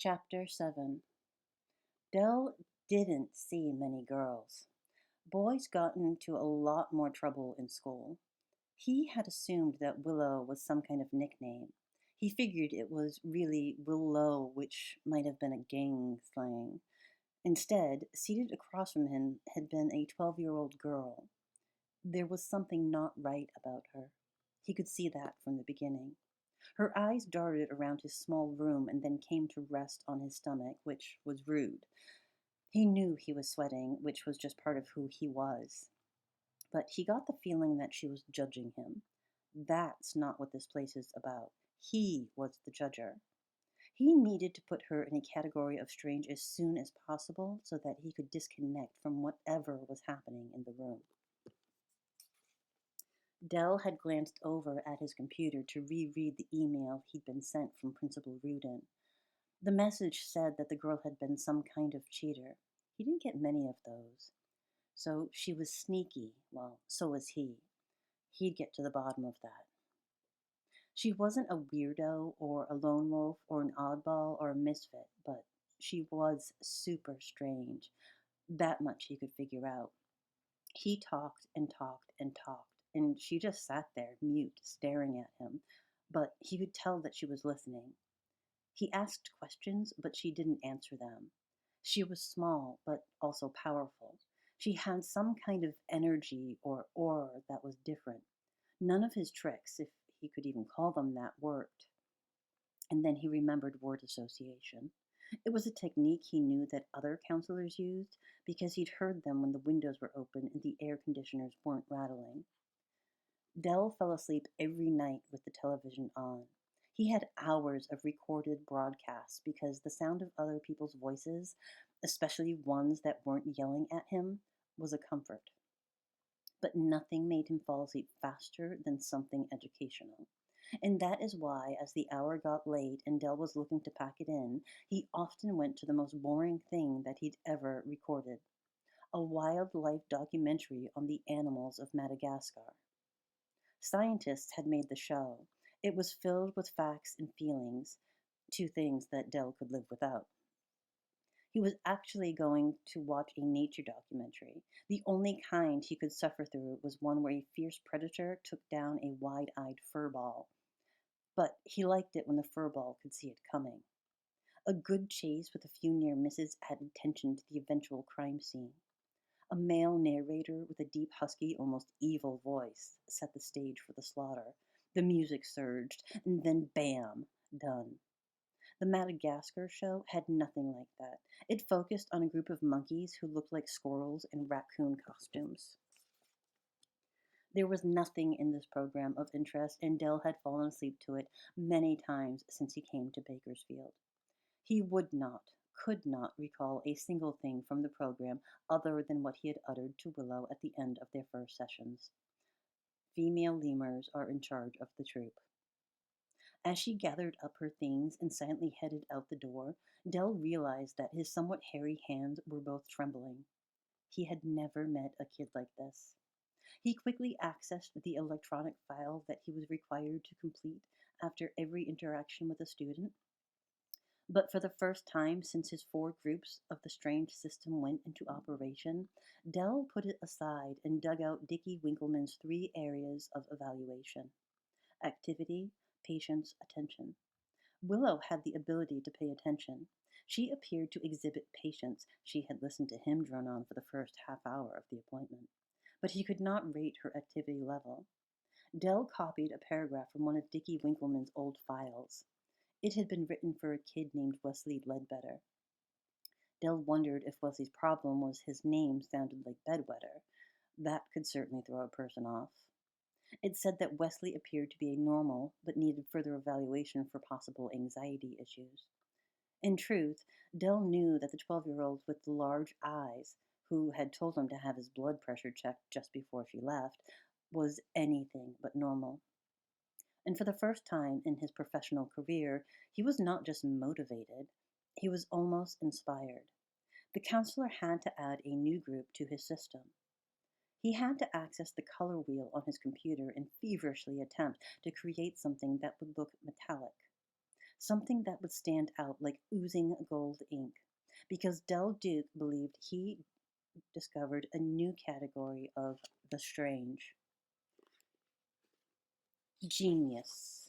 Chapter 7. Dell didn't see many girls. Boys got into a lot more trouble in school. He had assumed that Willow was some kind of nickname. He figured it was really Willow, which might have been a gang slang. Instead, seated across from him had been a 12-year-old girl. There was something not right about her. He could see that from the beginning. Her eyes darted around his small room and then came to rest on his stomach, which was rude. He knew he was sweating, which was just part of who he was. But he got the feeling that she was judging him. That's not what this place is about. He was the judger. He needed to put her in a category of strange as soon as possible so that he could disconnect from whatever was happening in the room. Dell had glanced over at his computer to reread the email he'd been sent from Principal Rudin. The message said that the girl had been some kind of cheater. He didn't get many of those. So she was sneaky. Well, so was he. He'd get to the bottom of that. She wasn't a weirdo or a lone wolf or an oddball or a misfit, but she was super strange. That much he could figure out. He talked and talked and talked, and she just sat there, mute, staring at him. But he could tell that she was listening. He asked questions, but she didn't answer them. She was small, but also powerful. She had some kind of energy or aura that was different. None of his tricks, if he could even call them that, worked. And then he remembered word association. It was a technique he knew that other counselors used because he'd heard them when the windows were open and the air conditioners weren't rattling. Dell fell asleep every night with the television on. He had hours of recorded broadcasts because the sound of other people's voices, especially ones that weren't yelling at him, was a comfort. But nothing made him fall asleep faster than something educational. And that is why, as the hour got late and Dell was looking to pack it in, he often went to the most boring thing that he'd ever recorded: a wildlife documentary on the animals of Madagascar. Scientists had made the show. It was filled with facts and feelings, two things that Dell could live without. He was actually going to watch a nature documentary. The only kind he could suffer through was one where a fierce predator took down a wide-eyed furball. But he liked it when the furball could see it coming. A good chase with a few near misses added tension to the eventual crime scene. A male narrator with a deep, husky, almost evil voice set the stage for the slaughter. The music surged, and then bam, done. The Madagascar show had nothing like that. It focused on a group of monkeys who looked like squirrels in raccoon costumes. There was nothing in this program of interest, and Dell had fallen asleep to it many times since he came to Bakersfield. He would not, could not recall a single thing from the program other than what he had uttered to Willow at the end of their first sessions. Female lemurs are in charge of the troop. As she gathered up her things and silently headed out the door, Dell realized that his somewhat hairy hands were both trembling. He had never met a kid like this. He quickly accessed the electronic file that he was required to complete after every interaction with a student. But for the first time since his 4 groups of the strange system went into operation, Dell put it aside and dug out Dickie Winkleman's 3 areas of evaluation: activity, patience, attention. Willow had the ability to pay attention. She appeared to exhibit patience. She had listened to him drone on for the first half hour of the appointment. But he could not rate her activity level. Dell copied a paragraph from one of Dickie Winkleman's old files. It had been written for a kid named Wesley Ledbetter. Dell wondered if Wesley's problem was his name sounded like bedwetter. That could certainly throw a person off. It said that Wesley appeared to be a normal, but needed further evaluation for possible anxiety issues. In truth, Dell knew that the 12-year-old with the large eyes, who had told him to have his blood pressure checked just before she left, was anything but normal. And for the first time in his professional career, he was not just motivated, he was almost inspired. The counselor had to add a new group to his system. He had to access the color wheel on his computer and feverishly attempt to create something that would look metallic. something that would stand out like oozing gold ink, because Del Duke believed he discovered a new category of the strange. Genius.